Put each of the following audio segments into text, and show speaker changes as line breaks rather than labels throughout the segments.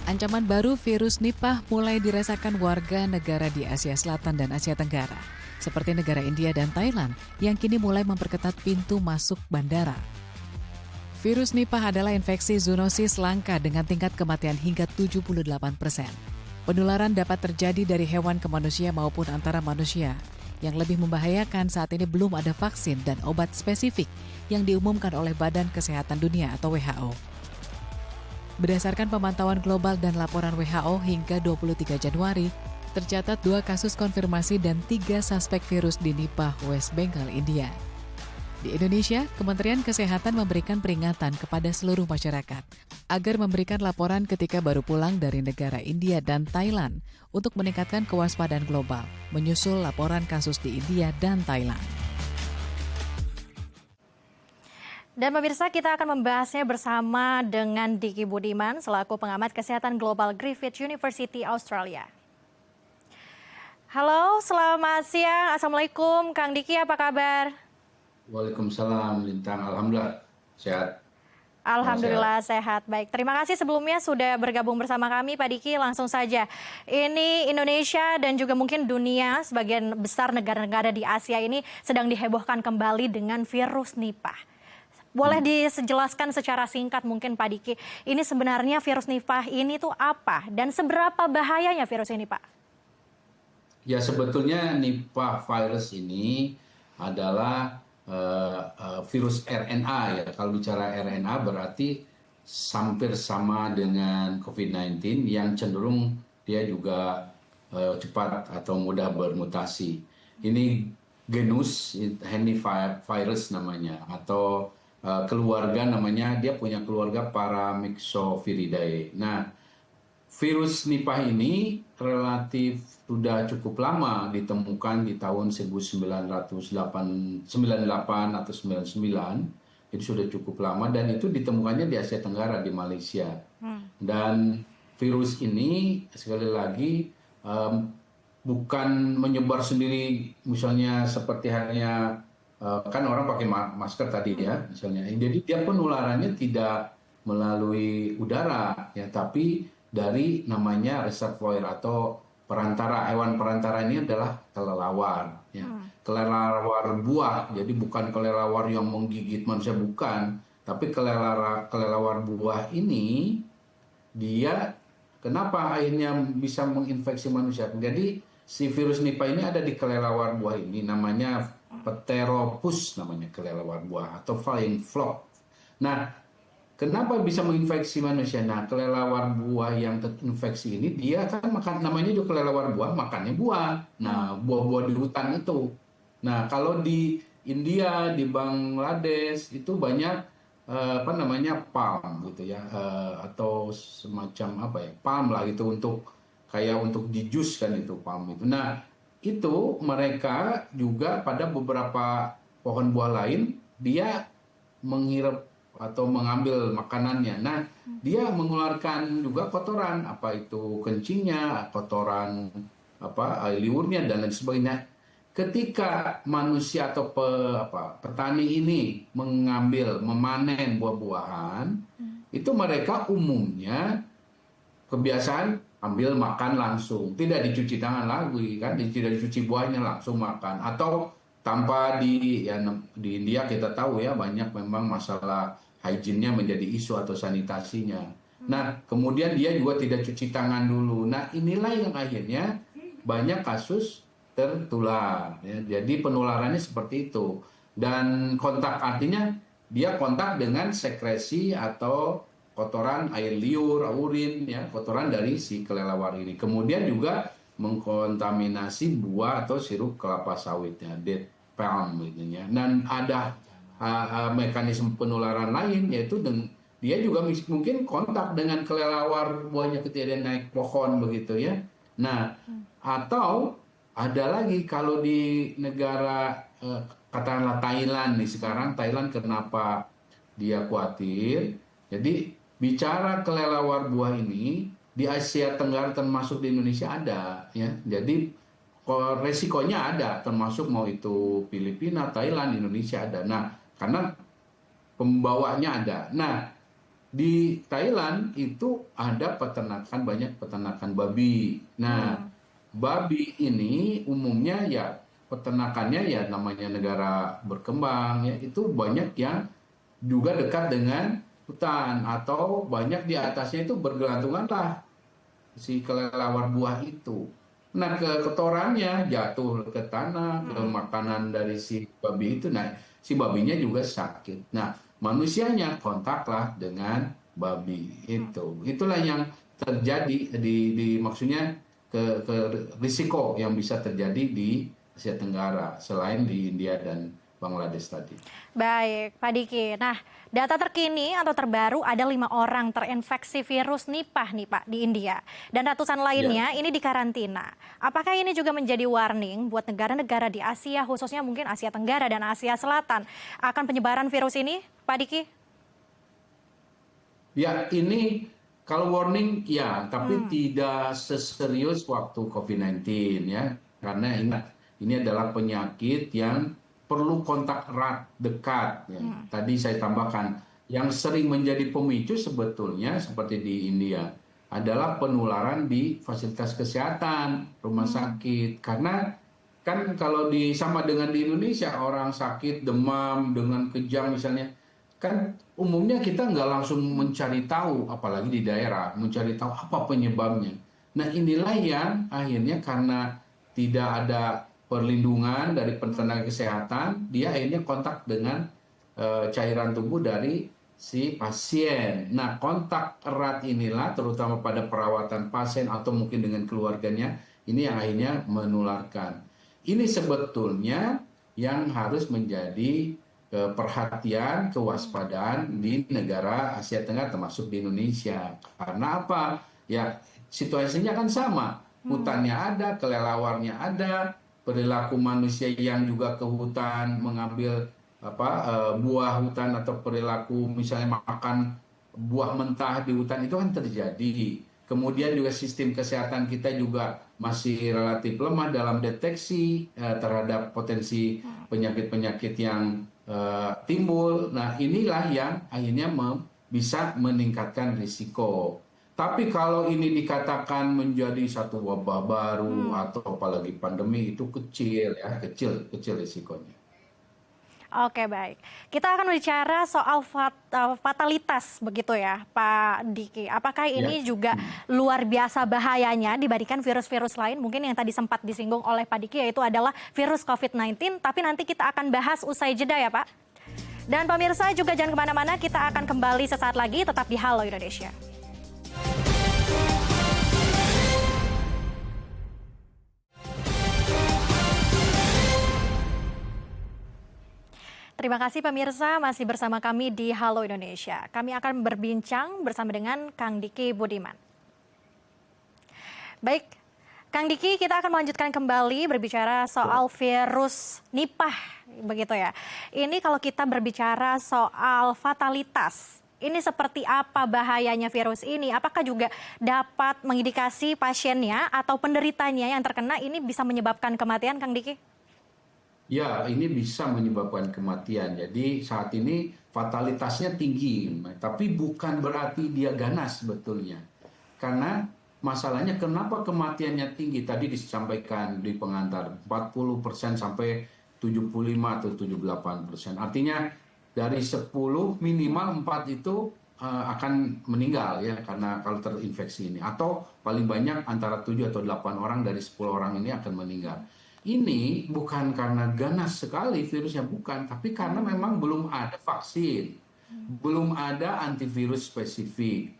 Ancaman baru virus Nipah mulai dirasakan warga negara di Asia Selatan dan Asia Tenggara, seperti negara India dan Thailand yang kini mulai memperketat pintu masuk bandara. Virus Nipah adalah infeksi zoonosis langka dengan tingkat kematian hingga 78%. Penularan dapat terjadi dari hewan ke manusia maupun antara manusia. Yang lebih membahayakan saat ini belum ada vaksin dan obat spesifik yang diumumkan oleh Badan Kesehatan Dunia atau WHO. Berdasarkan pemantauan global dan laporan WHO hingga 23 Januari, tercatat 2 kasus konfirmasi dan 3 suspek virus di Nipah, West Bengal, India. Di Indonesia, Kementerian Kesehatan memberikan peringatan kepada seluruh masyarakat agar memberikan laporan ketika baru pulang dari negara India dan Thailand untuk meningkatkan kewaspadaan global, menyusul laporan kasus di India dan Thailand.
Dan pemirsa, kita akan membahasnya bersama dengan Diki Budiman selaku pengamat kesehatan global Griffith University Australia. Halo, selamat siang. Assalamualaikum, Kang Diki, apa kabar?
Waalaikumsalam, Lintang. Alhamdulillah, sehat.
Alhamdulillah sehat. Baik, terima kasih sebelumnya sudah bergabung bersama kami, Pak Diki. Langsung saja, ini Indonesia dan juga mungkin dunia, sebagian besar negara-negara di Asia ini sedang dihebohkan kembali dengan virus Nipah. Boleh dijelaskan secara singkat mungkin Pak Diki, ini sebenarnya virus Nipah ini tuh apa dan seberapa bahayanya virus ini, Pak?
Ya, sebetulnya Nipah virus ini adalah virus RNA ya. Kalau bicara RNA berarti hampir sama dengan COVID-19 yang cenderung dia juga cepat atau mudah bermutasi. Ini genus hantavirus namanya atau keluarga namanya, dia punya keluarga Paramyxoviridae. Nah, virus Nipah ini relatif sudah cukup lama ditemukan di tahun 1998 atau 99. Itu sudah cukup lama dan itu ditemukannya di Asia Tenggara, di Malaysia. Dan virus ini sekali lagi bukan menyebar sendiri, misalnya seperti halnya kan orang pakai masker tadi ya misalnya. Jadi dia penularannya tidak melalui udara ya, tapi dari namanya reservoir atau perantara. Hewan perantara ini adalah kelelawar ya. Kelelawar buah. Jadi bukan kelelawar yang menggigit manusia, bukan, tapi kelelawar buah ini dia kenapa akhirnya bisa menginfeksi manusia. Jadi si virus Nipah ini ada di kelelawar buah ini, namanya Pteropus, namanya kelelawar buah atau flying frog. Nah, kenapa bisa menginfeksi manusia? Nah, kelelawar buah yang terinfeksi ini dia kan makan, namanya juga kelelawar buah, makannya buah. Nah, buah-buah di hutan itu. Nah, kalau di India, di Bangladesh itu banyak palm gitu ya, atau semacam palm lah gitu, untuk kayak untuk di jus kan itu palm itu. Nah, itu mereka juga pada beberapa pohon buah lain dia menghirup atau mengambil makanannya. Nah, dia mengeluarkan juga kotoran, apa itu kencingnya, kotoran air liurnya dan lain sebagainya. Ketika manusia atau petani ini memanen buah-buahan, itu mereka umumnya kebiasaan ambil makan langsung, tidak dicuci tangan lagi kan, tidak dicuci buahnya, langsung makan. Atau tanpa di India kita tahu ya, banyak memang masalah hygiene-nya menjadi isu atau sanitasinya. Nah, kemudian dia juga tidak cuci tangan dulu. Nah, inilah yang akhirnya banyak kasus tertular ya. Jadi penularannya seperti itu. Dan kontak artinya dia kontak dengan sekresi atau kotoran air liur, urin ya, kotoran dari si kelelawar ini. Kemudian juga mengkontaminasi buah atau sirup kelapa sawitnya, date palm gitu ya. Dan ada mekanisme penularan lain, yaitu dia juga mungkin kontak dengan kelelawar buahnya ketika dia naik pohon begitu ya. Nah, atau ada lagi kalau di negara katakanlah Thailand nih sekarang, Thailand kenapa dia khawatir? Jadi bicara kelelawar buah ini di Asia Tenggara termasuk di Indonesia ada ya. Jadi resikonya ada, termasuk mau itu Filipina, Thailand, Indonesia ada. Nah, karena pembawanya ada. Nah, di Thailand itu ada banyak peternakan babi. Nah, babi ini umumnya ya peternakannya ya namanya negara berkembang ya itu banyak yang juga dekat dengan hutan atau banyak di atasnya itu bergelantungan lah si kelelawar buah itu. Nah, ketorannya jatuh ke tanah, ke makanan dari si babi itu. Nah, si babinya juga sakit. Nah, manusianya kontaklah dengan babi itu. Itulah yang terjadi maksudnya ke risiko yang bisa terjadi di Asia Tenggara selain di India dan Bangladesh tadi.
Baik, Pak Diki. Nah, data terkini atau terbaru ada 5 orang terinfeksi virus Nipah nih Pak di India. Dan ratusan lainnya ini dikarantina. Apakah ini juga menjadi warning buat negara-negara di Asia, khususnya mungkin Asia Tenggara dan Asia Selatan, akan penyebaran virus ini, Pak Diki?
Ya, ini kalau warning ya, tapi tidak seserius waktu COVID-19 ya. Karena ingat, ini adalah penyakit yang perlu kontak erat dekat. Ya. Tadi saya tambahkan, yang sering menjadi pemicu sebetulnya seperti di India adalah penularan di fasilitas kesehatan, rumah sakit. Karena kan kalau sama dengan di Indonesia, orang sakit demam dengan kejang misalnya, kan umumnya kita nggak langsung mencari tahu, apalagi di daerah, mencari tahu apa penyebabnya. Nah, inilah yang akhirnya karena tidak ada perlindungan dari tenaga kesehatan, dia akhirnya kontak dengan cairan tubuh dari si pasien. Nah, kontak erat inilah terutama pada perawatan pasien atau mungkin dengan keluarganya, ini yang akhirnya menularkan. Ini sebetulnya yang harus menjadi perhatian, kewaspadaan di negara Asia Tenggara termasuk di Indonesia. Karena apa? Ya, situasinya kan sama. Hutannya ada, kelelawarnya ada, perilaku manusia yang juga ke hutan mengambil buah hutan atau perilaku misalnya makan buah mentah di hutan itu kan terjadi. Kemudian juga sistem kesehatan kita juga masih relatif lemah dalam deteksi terhadap potensi penyakit-penyakit yang timbul. Nah, inilah yang akhirnya bisa meningkatkan risiko. Tapi kalau ini dikatakan menjadi satu wabah baru atau apalagi pandemi itu kecil risikonya.
Oke, baik. Kita akan bicara soal fatalitas begitu ya, Pak Diki. Apakah ini juga luar biasa bahayanya dibandingkan virus-virus lain? Mungkin yang tadi sempat disinggung oleh Pak Diki yaitu adalah virus COVID-19. Tapi nanti kita akan bahas usai jeda ya, Pak. Dan pemirsa juga jangan kemana-mana, kita akan kembali sesaat lagi tetap di Halo Indonesia. Terima kasih pemirsa masih bersama kami di Halo Indonesia. Kami akan berbincang bersama dengan Kang Diki Budiman. Baik, Kang Diki, kita akan melanjutkan kembali berbicara soal virus Nipah, begitu ya. Ini kalau kita berbicara soal fatalitas, ini seperti apa bahayanya virus ini? Apakah juga dapat mengindikasi pasiennya atau penderitanya yang terkena ini bisa menyebabkan kematian, Kang Diki?
Ya, ini bisa menyebabkan kematian. Jadi saat ini fatalitasnya tinggi, tapi bukan berarti dia ganas sebetulnya. Karena masalahnya kenapa kematiannya tinggi? Tadi disampaikan di pengantar 40% sampai 75 atau 78%. Artinya dari 10 minimal 4 itu akan meninggal ya karena kalau terinfeksi ini. Atau paling banyak antara 7 atau 8 orang dari 10 orang ini akan meninggal. Ini bukan karena ganas sekali virusnya, bukan, tapi karena memang belum ada vaksin, belum ada antivirus spesifik.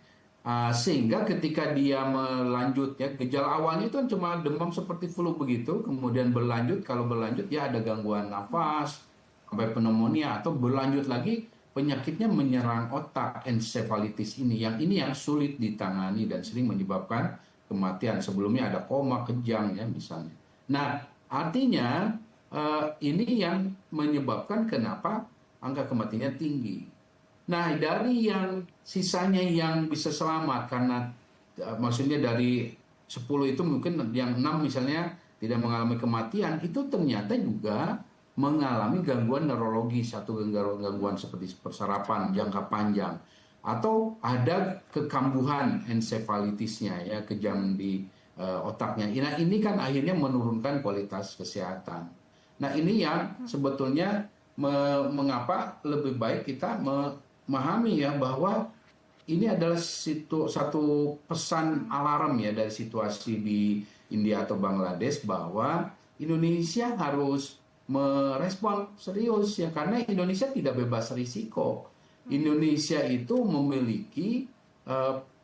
Sehingga ketika dia melanjut, ya gejala awalnya itu kan cuma demam seperti flu begitu, kemudian kalau berlanjut ya ada gangguan nafas, sampai pneumonia, atau berlanjut lagi penyakitnya menyerang otak, encephalitis ini yang sulit ditangani dan sering menyebabkan kematian. Sebelumnya ada koma, kejang ya misalnya. Nah, artinya ini yang menyebabkan kenapa angka kematiannya tinggi. Nah, dari yang sisanya yang bisa selamat karena maksudnya dari 10 itu mungkin yang 6 misalnya tidak mengalami kematian, itu ternyata juga mengalami gangguan neurologis atau gangguan seperti persarapan jangka panjang. atau ada kekambuhan ensefalitisnya ya, kejang di otaknya. Nah, ini kan akhirnya menurunkan kualitas kesehatan. Nah, ini yang sebetulnya mengapa lebih baik kita memahami ya bahwa ini adalah satu pesan alarm ya dari situasi di India atau Bangladesh, bahwa Indonesia harus merespon serius ya, karena Indonesia tidak bebas risiko. Indonesia itu memiliki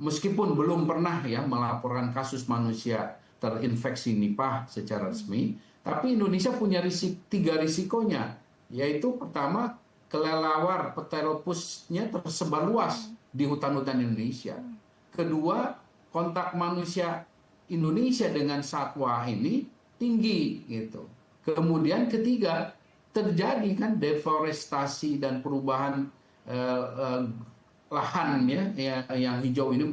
meskipun belum pernah ya melaporkan kasus manusia terinfeksi Nipah secara resmi, tapi Indonesia punya tiga risikonya, yaitu pertama, kelelawar pteropusnya tersebar luas di hutan-hutan Indonesia. Kedua, kontak manusia Indonesia dengan satwa ini tinggi gitu. Kemudian ketiga, terjadi kan deforestasi dan perubahan lahan ya yang hijau ini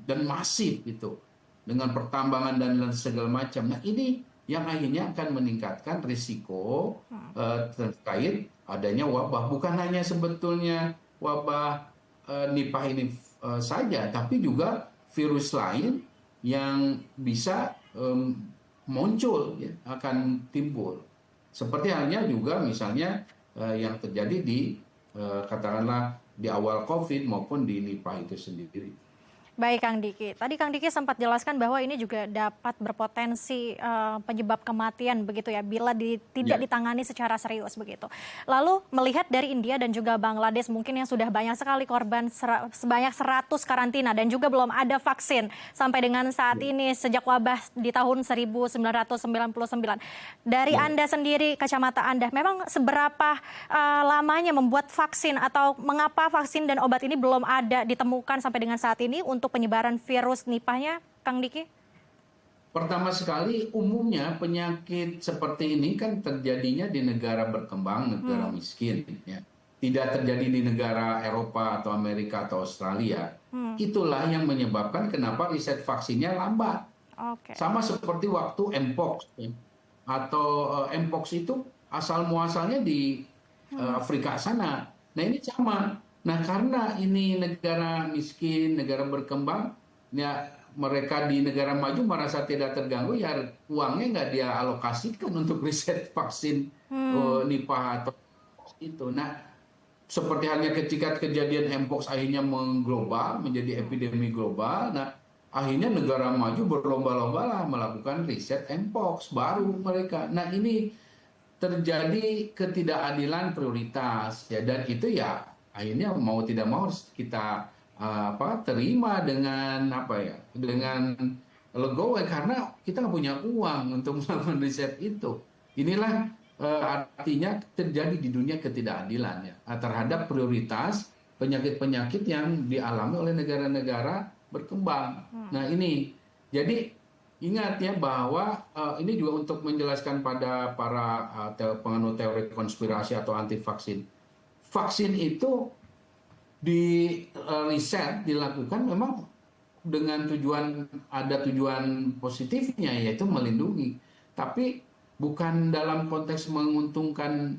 dan masif itu dengan pertambangan dan segala macam. Nah, ini yang akhirnya akan meningkatkan risiko terkait adanya wabah. Bukan hanya sebetulnya wabah Nipah ini saja, tapi juga virus lain yang bisa muncul ya, akan timbul. Seperti halnya juga misalnya yang terjadi di katakanlah di awal COVID maupun di Nipah itu sendiri.
Baik Kang Diki, tadi Kang Diki sempat jelaskan bahwa ini juga dapat berpotensi penyebab kematian begitu ya bila tidak ditangani secara serius begitu. Lalu melihat dari India dan juga Bangladesh mungkin yang sudah banyak sekali korban sebanyak 100 karantina dan juga belum ada vaksin sampai dengan saat ini sejak wabah di tahun 1999. Dari Anda sendiri, kacamata Anda, memang seberapa lamanya membuat vaksin atau mengapa vaksin dan obat ini belum ada ditemukan sampai dengan saat ini untuk penyebaran virus Nipahnya, Kang Diki?
Pertama sekali, umumnya penyakit seperti ini kan terjadinya di negara berkembang, negara miskin. Ya. Tidak terjadi di negara Eropa atau Amerika atau Australia. Itulah yang menyebabkan kenapa riset vaksinnya lambat. Sama seperti waktu Mpox. Ya. Atau Mpox itu asal muasalnya di Afrika sana. Nah, ini sama. Nah, karena ini negara miskin, negara berkembang, ya mereka di negara maju merasa tidak terganggu, ya uangnya nggak dia alokasikan untuk riset vaksin Nipah atau itu. Nah, seperti halnya ketika kejadian Mpox akhirnya mengglobal, menjadi epidemi global, nah akhirnya negara maju berlomba-lomba lah melakukan riset Mpox baru mereka. Nah, ini terjadi ketidakadilan prioritas, ya, dan itu ya akhirnya mau tidak mau kita terima dengan dengan legowo, karena kita nggak punya uang untuk melakukan riset itu. Inilah artinya terjadi di dunia ketidakadilan ya terhadap prioritas penyakit-penyakit yang dialami oleh negara-negara berkembang. Nah, ini jadi ingat ya bahwa ini juga untuk menjelaskan pada para penganut teori konspirasi atau anti vaksin. Vaksin itu di riset dilakukan memang dengan ada tujuan positifnya, yaitu melindungi. Tapi bukan dalam konteks menguntungkan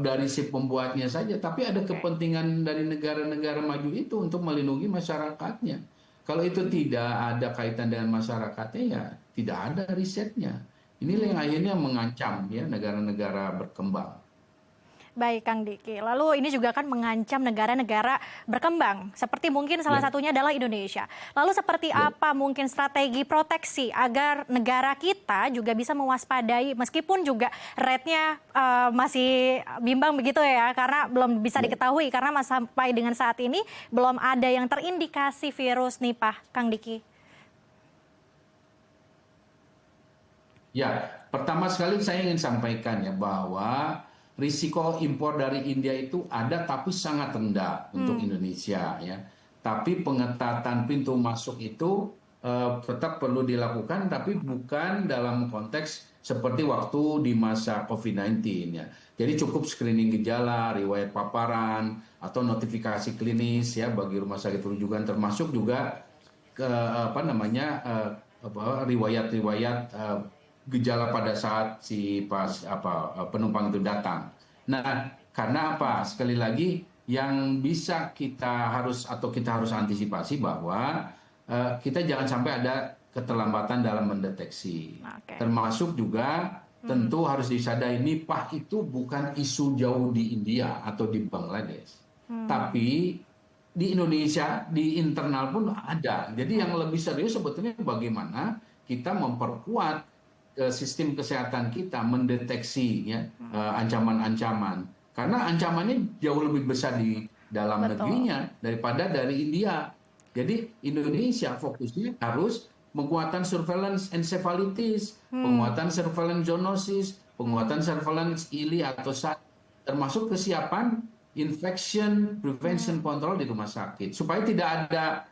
dari si pembuatnya saja, tapi ada kepentingan dari negara-negara maju itu untuk melindungi masyarakatnya. Kalau itu tidak ada kaitan dengan masyarakatnya, ya tidak ada risetnya. Inilah yang akhirnya mengancam ya negara-negara berkembang.
Baik Kang Diki, lalu ini juga kan mengancam negara-negara berkembang, seperti mungkin salah satunya adalah Indonesia. Lalu seperti apa mungkin strategi proteksi agar negara kita juga bisa mewaspadai, meskipun juga rate-nya masih bimbang begitu ya, karena belum bisa diketahui, karena sampai dengan saat ini belum ada yang terindikasi virus Nipah, Kang Diki.
Ya, pertama sekali saya ingin sampaikan ya bahwa risiko impor dari India itu ada tapi sangat rendah untuk Indonesia ya. Tapi pengetatan pintu masuk itu tetap perlu dilakukan, tapi bukan dalam konteks seperti waktu di masa COVID-19 ya. Jadi cukup screening gejala, riwayat paparan atau notifikasi klinis ya bagi rumah sakit rujukan, termasuk juga riwayat-riwayat gejala pada saat penumpang itu datang. Nah, karena apa? Sekali lagi yang bisa kita harus antisipasi bahwa kita jangan sampai ada keterlambatan dalam mendeteksi. Termasuk juga tentu harus disadari Nipah itu bukan isu jauh di India atau di Bangladesh. Tapi di Indonesia, di internal pun ada. Jadi yang lebih serius sebetulnya bagaimana kita memperkuat sistem kesehatan kita mendeteksi ya ancaman-ancaman. Karena ancamannya jauh lebih besar di dalam negerinya daripada dari India. Jadi Indonesia fokusnya harus penguatan surveillance encephalitis, penguatan surveillance zoonosis, penguatan surveillance ILI atau SAT, termasuk kesiapan infection prevention control di rumah sakit supaya tidak ada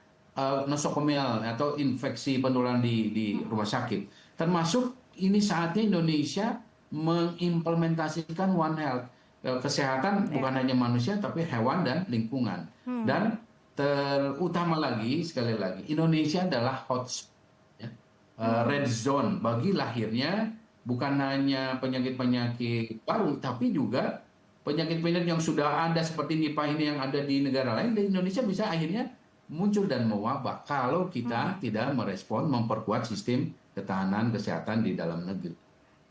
nosokomial atau infeksi penularan di rumah sakit. Termasuk ini saatnya Indonesia mengimplementasikan One Health, kesehatan bukan hanya manusia tapi hewan dan lingkungan. Dan terutama lagi sekali lagi Indonesia adalah hotspot, red zone bagi lahirnya bukan hanya penyakit-penyakit baru tapi juga penyakit-penyakit yang sudah ada seperti Nipah ini yang ada di negara lain, di Indonesia bisa akhirnya muncul dan mewabah kalau kita tidak merespon memperkuat sistem ketahanan kesehatan di dalam negeri.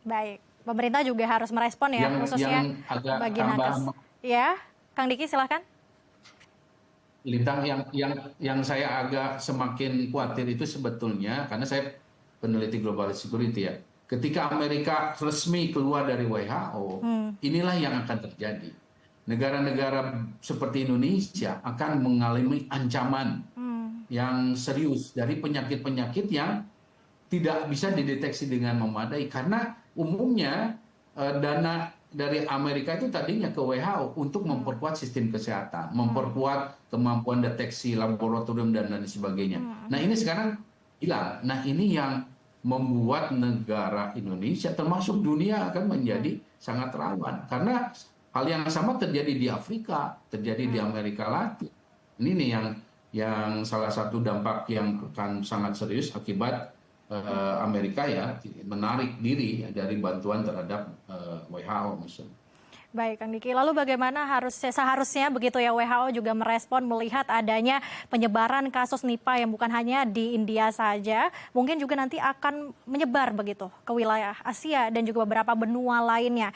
Baik, pemerintah juga harus merespon ya, khususnya bagi nakes. Ya, Kang Diki silahkan.
Lintang, yang saya agak semakin khawatir itu sebetulnya karena saya peneliti global security ya. Ketika Amerika resmi keluar dari WHO, inilah yang akan terjadi. Negara-negara seperti Indonesia akan mengalami ancaman yang serius dari penyakit-penyakit yang tidak bisa dideteksi dengan memadai. Karena umumnya dana dari Amerika itu tadinya ke WHO untuk memperkuat sistem kesehatan, memperkuat kemampuan deteksi laboratorium dan lain sebagainya. Nah ini sekarang hilang. Nah ini yang membuat negara Indonesia termasuk dunia akan menjadi sangat rawan. Karena hal yang sama terjadi di Afrika, terjadi di Amerika Latin. Ini nih yang salah satu dampak yang akan sangat serius akibat Amerika ya menarik diri dari bantuan terhadap WHO misalnya.
Baik, Kang Diki. Lalu bagaimana seharusnya begitu ya WHO juga merespon melihat adanya penyebaran kasus Nipah yang bukan hanya di India saja, mungkin juga nanti akan menyebar begitu ke wilayah Asia dan juga beberapa benua lainnya.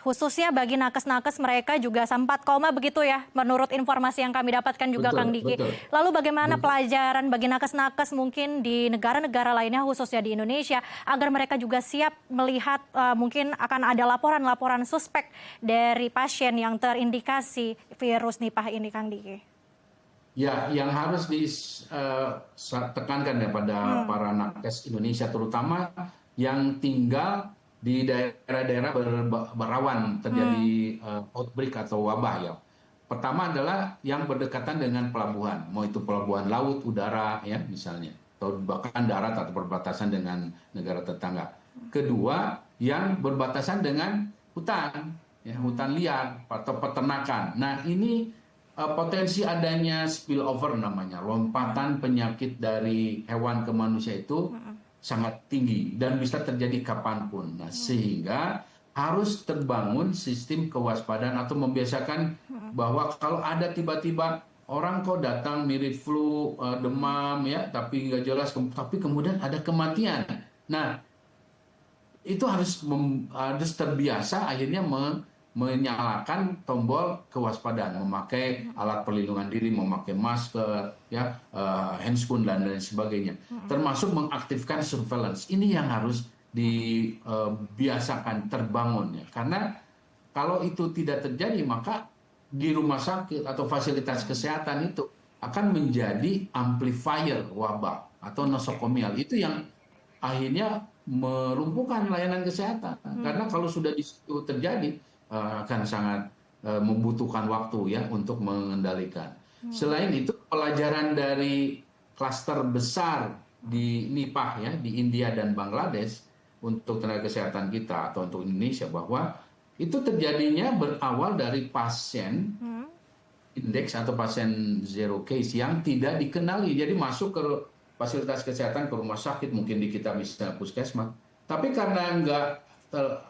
Khususnya bagi nakes-nakes mereka juga sempat koma begitu ya, menurut informasi yang kami dapatkan juga Kang Diki. Lalu bagaimana pelajaran bagi nakes-nakes mungkin di negara-negara lainnya khususnya di Indonesia agar mereka juga siap melihat mungkin akan ada laporan-laporan suspek dari pasien yang terindikasi virus Nipah ini Kang Diki?
Ya, yang harus ditekankan ya pada para nakes Indonesia terutama yang tinggal di daerah-daerah berawan terjadi outbreak atau wabah ya. Pertama adalah yang berdekatan dengan pelabuhan, mau itu pelabuhan laut, udara ya misalnya, atau bahkan darat atau berbatasan dengan negara tetangga. Kedua, yang berbatasan dengan hutan, ya, hutan liar atau peternakan. Nah ini potensi adanya spillover namanya, lompatan penyakit dari hewan ke manusia itu sangat tinggi dan bisa terjadi kapanpun. Nah, sehingga harus terbangun sistem kewaspadaan atau membiasakan bahwa kalau ada tiba-tiba orang kok datang mirip flu, demam ya, tapi nggak jelas, tapi kemudian ada kematian. Nah, itu harus terbiasa akhirnya menyalakan tombol kewaspadaan, memakai alat perlindungan diri, memakai masker, ya, handscoon dan lain sebagainya, termasuk mengaktifkan surveillance. Ini yang harus dibiasakan terbangun, ya. Karena kalau itu tidak terjadi, maka di rumah sakit atau fasilitas kesehatan itu akan menjadi amplifier wabah atau nosokomial. Itu yang akhirnya melumpuhkan layanan kesehatan. Karena kalau sudah di situ terjadi, akan sangat membutuhkan waktu ya untuk mengendalikan. Selain itu pelajaran dari klaster besar di Nipah ya di India dan Bangladesh untuk tenaga kesehatan kita atau untuk Indonesia bahwa itu terjadinya berawal dari pasien indeks atau pasien zero case yang tidak dikenali. Jadi masuk ke fasilitas kesehatan, ke rumah sakit, mungkin di kita bisa puskesmas. Tapi karena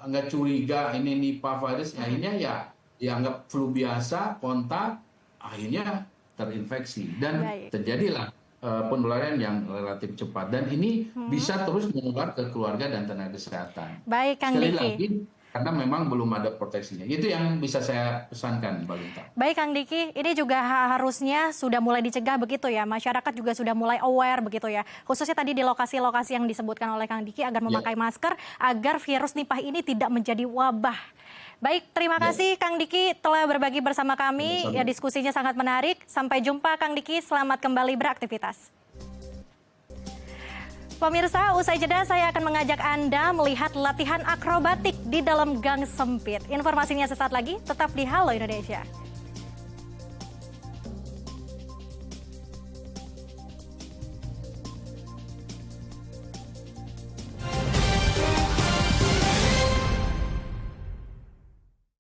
nggak curiga ini Nipah virus, akhirnya ya dianggap flu biasa, kontak, akhirnya terinfeksi dan
Baik.
terjadilah penularan yang relatif cepat dan ini bisa terus menular ke keluarga dan tenaga kesehatan.
Baik, Kang
Sekali
Diki.
lagi karena memang belum ada proteksinya. Itu yang bisa saya pesankan, Mbak Linta.
Baik, Kang Diki, ini juga harusnya sudah mulai dicegah begitu ya. Masyarakat juga sudah mulai aware begitu ya. Khususnya tadi di lokasi-lokasi yang disebutkan oleh Kang Diki agar memakai masker agar virus Nipah ini tidak menjadi wabah. Baik, terima kasih Kang Diki telah berbagi bersama kami.
Sama-sama.
Ya, diskusinya sangat menarik. Sampai jumpa Kang Diki, selamat kembali beraktivitas. Pemirsa, usai jeda saya akan mengajak Anda melihat latihan akrobatik di dalam gang sempit. Informasinya sesaat lagi, tetap di Halo Indonesia.